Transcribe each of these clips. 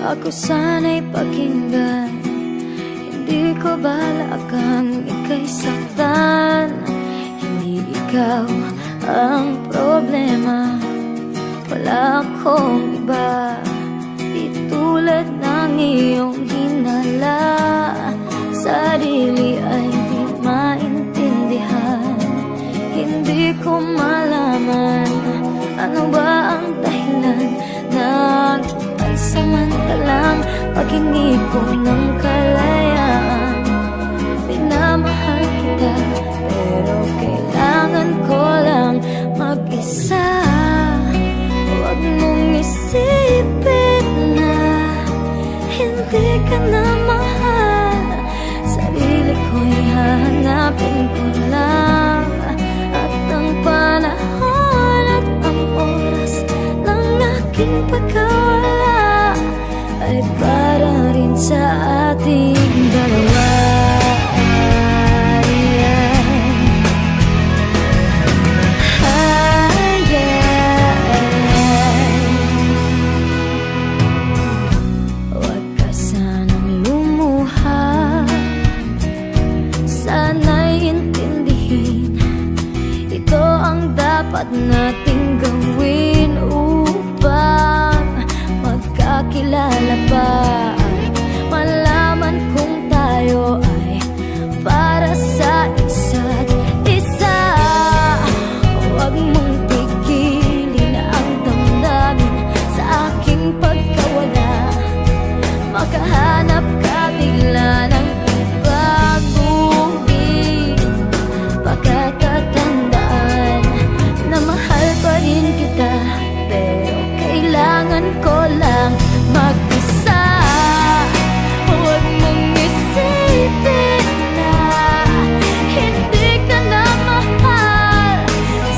Ako sana'y pakinggan, hindi ko balak ang ika'y saktan. Hindi ikaw ang problema, wala akong iba. Di tulad ng iyong hinala, sarili ay di maintindihan. Hindi ko malaman ano ba ang dahilan ng pansamantalang paghingi ko ng kalayaan. Minamahal kita pero kailangan ko lang mag-isa. Huwag mong isipin na hindi ka na mahal. Sarili ko'y hahanapin ko lang, at ang panahon at ang oras ng aking pagkawala ay para rin sa ating dalawa. Huwag ka sanang lumuha, sana'y intindihin, ito ang dapat nating gawin upang magkakilala pa at malaman kung tayo ay para sa isa't isa. Huwag mong pigilin ang damdamin sa aking pagkawala. Makahanap ka bigla ng iba, ngunit pagkatatandaan na mahal pa rin kita, pero kailangan ko lang mag-isa. Huwag mong isipin na hindi ka na mahal.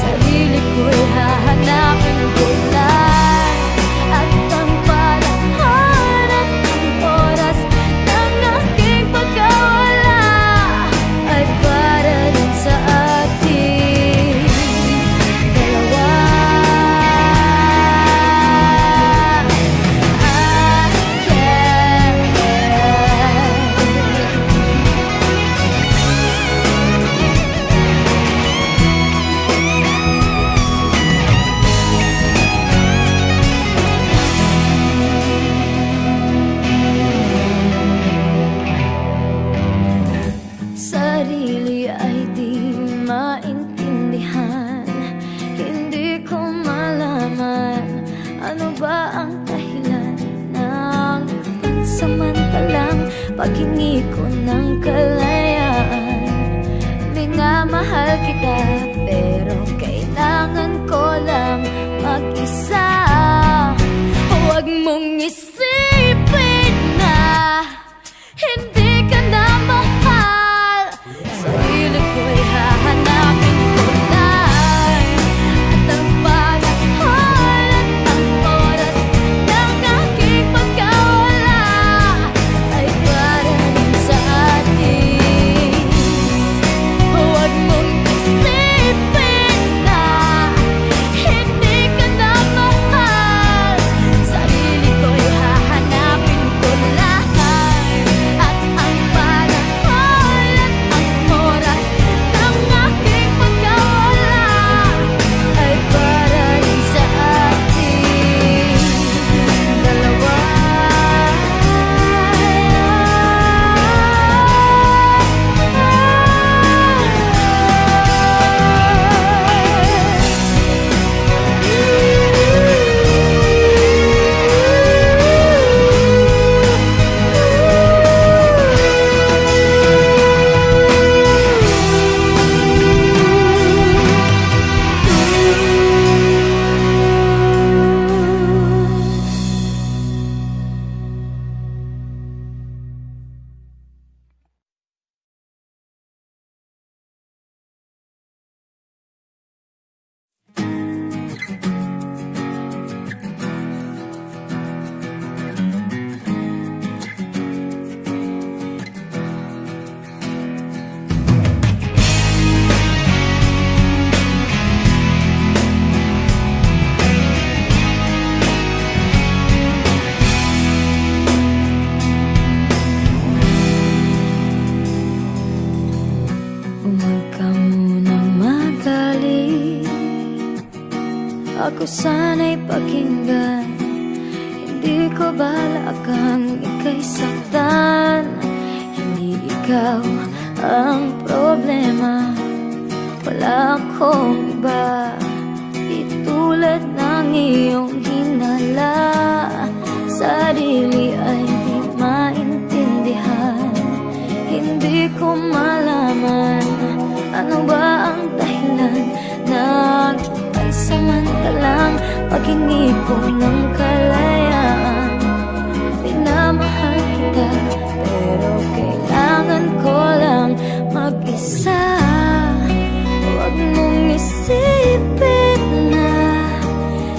Sarili ko'y hahanapin ko lang, at ang panahon at ang oras ng aking pagkawala ay para rin sa ating dalawa. Sarili ay di maintindihan, hindi ko malaman ano ba ang dahilan ng pansamantalang paghingi ko ng kalayaan. Minamahal kita pero kailangan ko lang mag-isa. Huwag mong isipin na hindi ka na mahal. Sarili ko'y hahanapin ko lang, at ang panahon at ang oras ng aking pagkawala ay para rin sa atin. Huwag mong isipin ko sana'y pakinggan. Hindi ko balak kang ika'y saktan. Hindi ikaw ang problema, wala akong iba. Di tulad ng iyong hinala, sarili ay di maintindihan. Hindi ko malaman ano ba ang dahilan ng pansamantalang paghingi ko ng kalayaan. Minamahal kita pero kailangan ko lang mag-isa. Huwag mong isipin na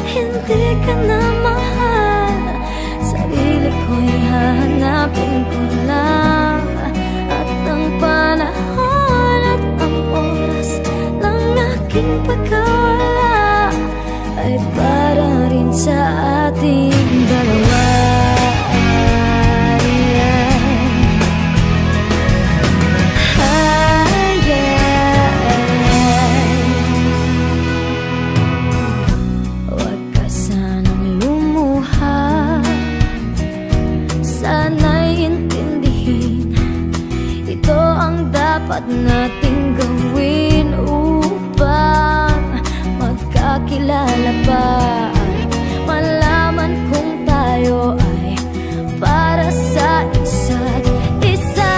hindi ka na mahal. Sarili ko'y hahanapin ko lang, at ang panahon at ang oras ng aking pagkawala ay para rin sa ating dalawa. Huwag ka sanang lumuha, sana'y intindihin. Ito ang dapat nating gawin upang magkakilala pa at malaman kung tayo ay para sa isa't isa.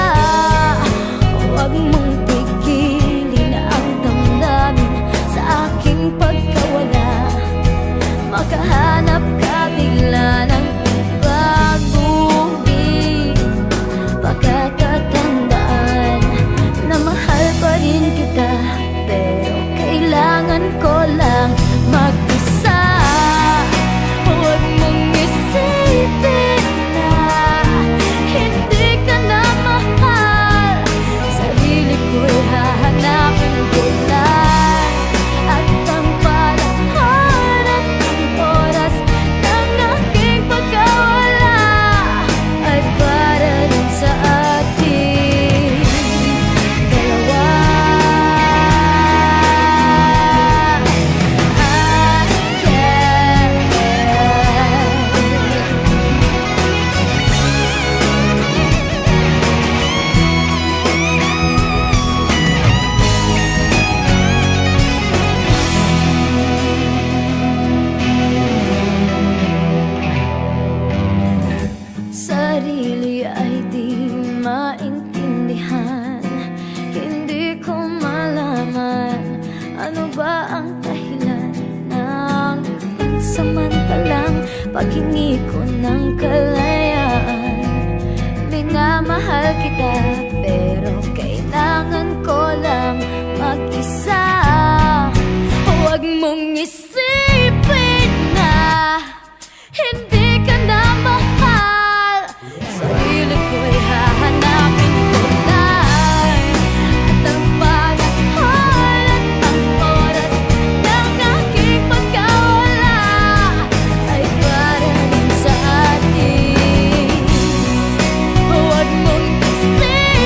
Huwag mong pigilin ang damdamin sa aking pagkawala. Makahanap ka bigla ng pag-uwi. Pagkakatandaan na mahal pa rin kita, pero kailangan ko lang mag-isa. Huwag mong isipin na hindi ka na mahal. Sarili ko'y hahanapin ko lang, at ang panahon at ang oras ng aking pagkawala ay para rin sa ating dalawa. Sarili ay di maintindihan. Hindi ko malaman ano ba ang dahilan ng pansamantalang paghingi ko ng kalayaan. Minamahal kita pero kailangan ko lang mag-isa. Huwag mong isipin na hindi ka na mahal. Sarili ko'y hahanapin ko lang, at ang panahon at ang oras ng aking pagkawala ay para rin sa atin. Huwag mong isipin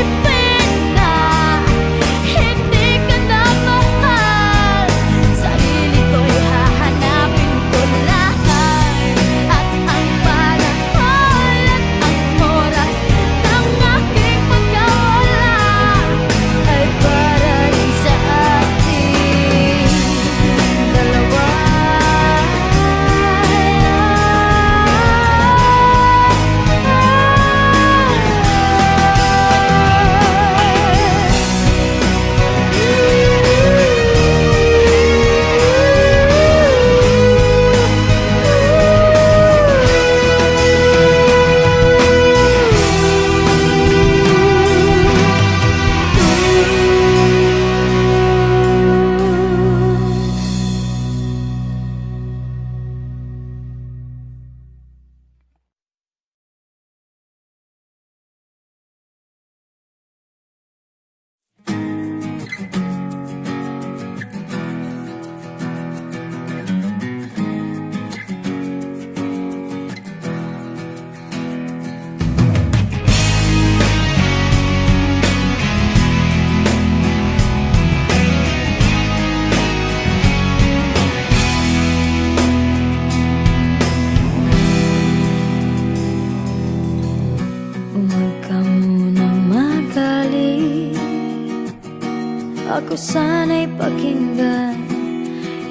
ako sana'y pakinggan.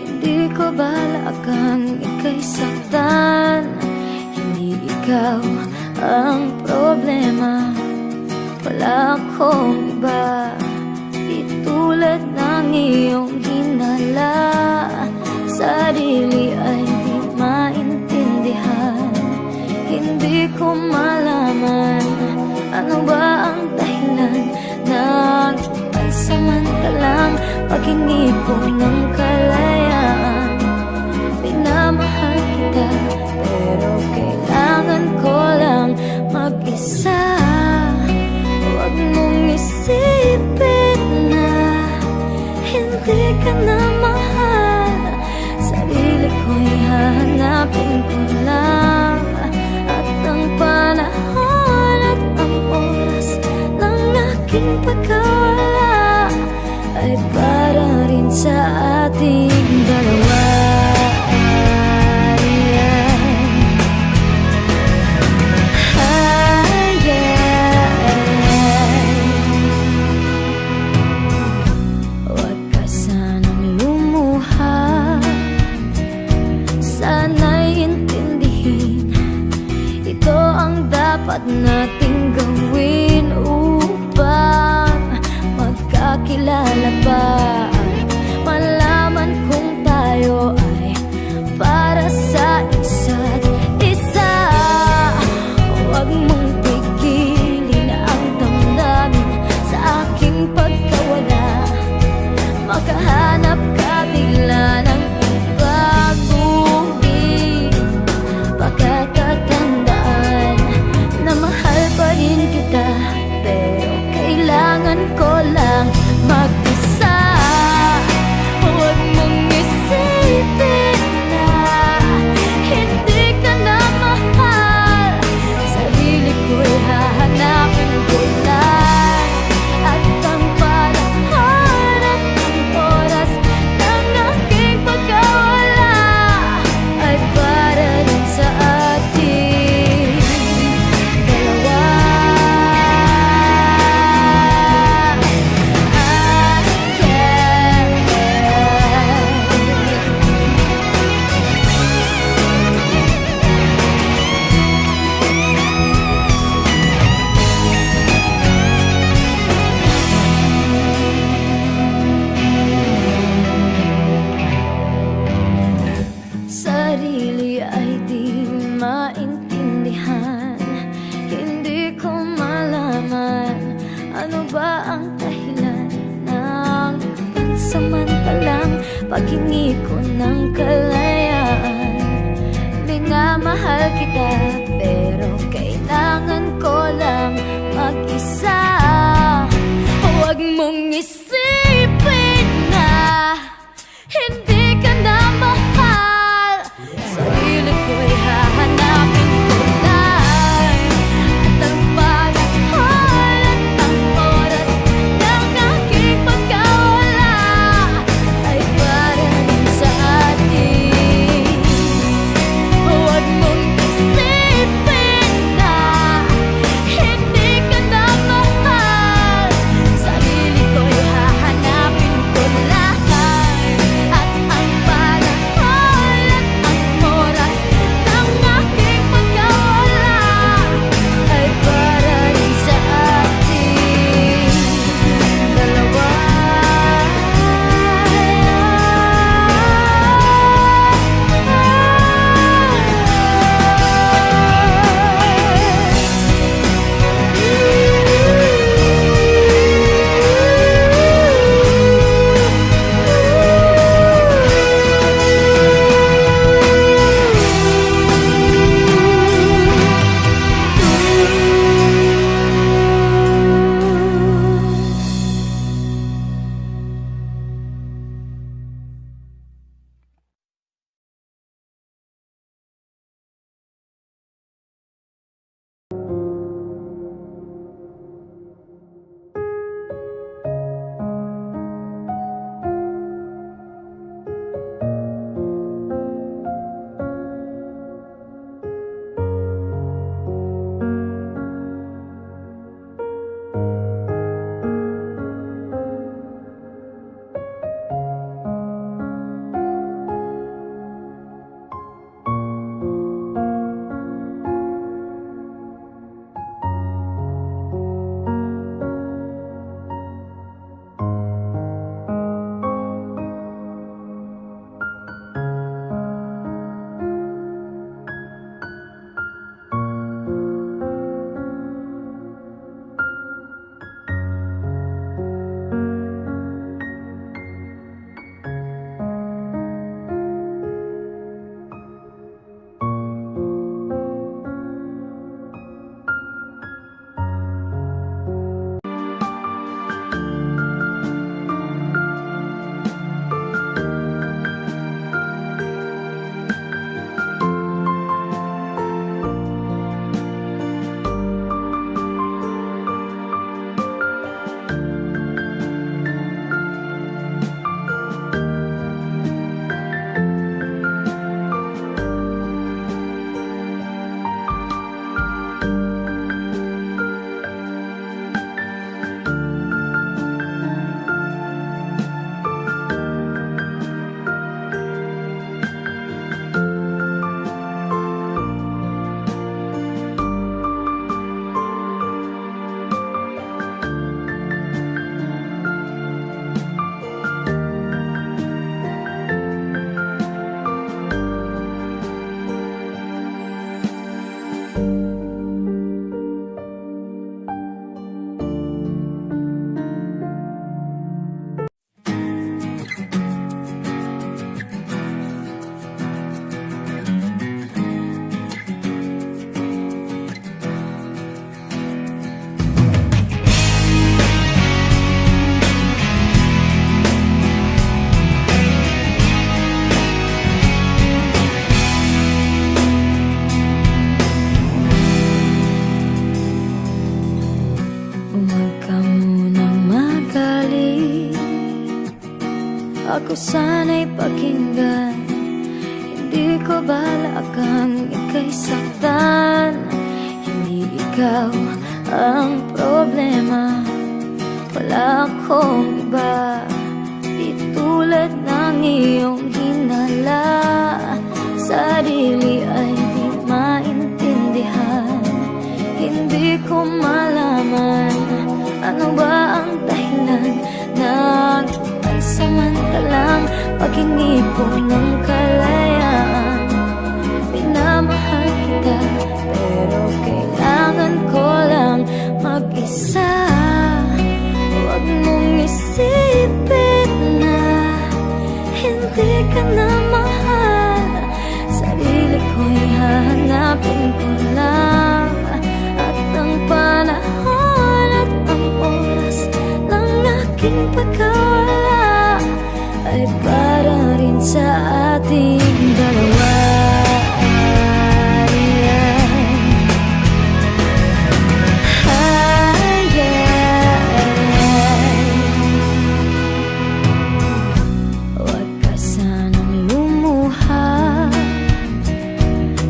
Hindi ko balak kang ika'y saktan. Hindi ikaw ang problema, wala akong iba. Di tulad ng iyong hinala, sarili ay di maintindihan. Hindi ko malaman ano ba ang dahilan ng pansamantalang paghingi ko ng kalayaan. Pinamahal kita pero kailangan ko lang mag-isa. Huwag mong isipin na hindi ka na mahal. Sarili ko'y hahanapin ko lang. At ang panahon at ang oras ng aking pagkawala ay para rin sa ating dalawa. Huwag ka sanang lumuha, sana'y intindihin. Ito ang dapat nating gawin upang magkakilala pa at malaman kung tayo ay para sa isa't isa. Huwag mong pigilin ang damdamin sa aking pagkawala. Makahanap ka bigla ng pag-uwi. Pagkakatandaan na mahal pa rin kita, pero kailangan ko lang mag-isa. Huwag mong isipin na hindi ka na mahal. Sarili ko'y hahanapin ko lang. At ang panahon at ang oras ng aking pagkawala ay para rin sa ating dalawa. Sarili ay di maintindihan. Hindi ko malaman ano ba ang dahilan ng pansamantalang paghingi ko ng kalayaan. Minamahal kita pero kailangan ko lang mag-isa. Huwag mong isipin na hindi ka na mahal. Sarili ko'y hahanapin ko lang. At ang panahon at ang oras ng aking pagkawala ay para rin sa atin. Huwag mong isipin ako sana'y pakinggan. Hindi ko balak kang ika'y saktan. Hindi ikaw ang problema, wala akong iba. Di tulad ng iyong hinala, sarili ay di maintindihan. Hindi ko malaman ano ba ang dahilan ng pansamantalang paghingi ko ng kalayaan. Minamahal kita pero kailangan ko lang mag-isa. Huwag mong isipin na hindi ka na mahal. Sarili ko'y hahanapin ko lang, at ang panahon at ang oras ng aking pagkawala ay para rin sa ating dalawa. Huwag ka sanang lumuha,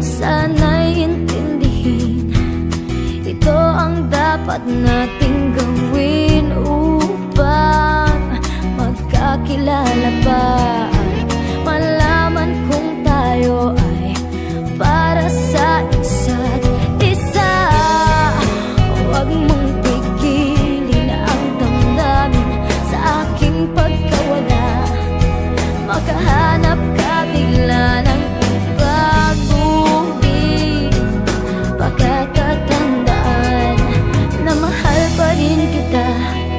sana'y intindihin. Ito ang dapat nating gawin upang magkakilala pa at malaman kung tayo ay para sa isa't isa. Huwag mong pigilin ang damdamin sa aking pagkawala. Makahanap ka bigla ng pag-uwi. Pagkakatandaan na mahal pa rin kita,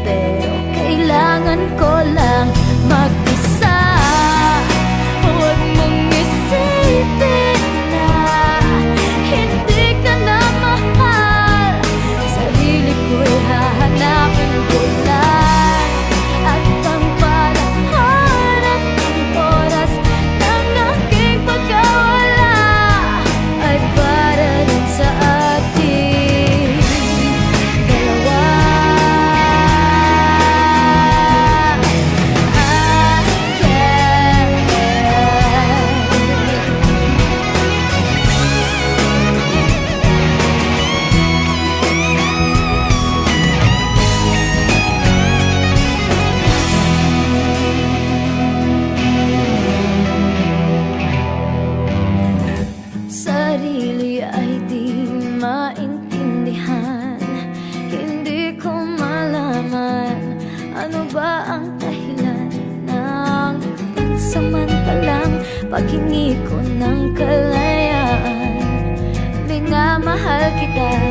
pero kailangan ko lang mag-isa. Huwag mong isipin na hindi ka na mahal. Sarili ko'y hahanapin ko lang, at ang panahon at ang oras ng aking pagkawala ay para rin sa ating dalawa. Sarili ay di maintindihan. Hindi ko malaman ano ba ang dahilan ng pansamantalang paghingi ko ng kalayaan. Minamahal kita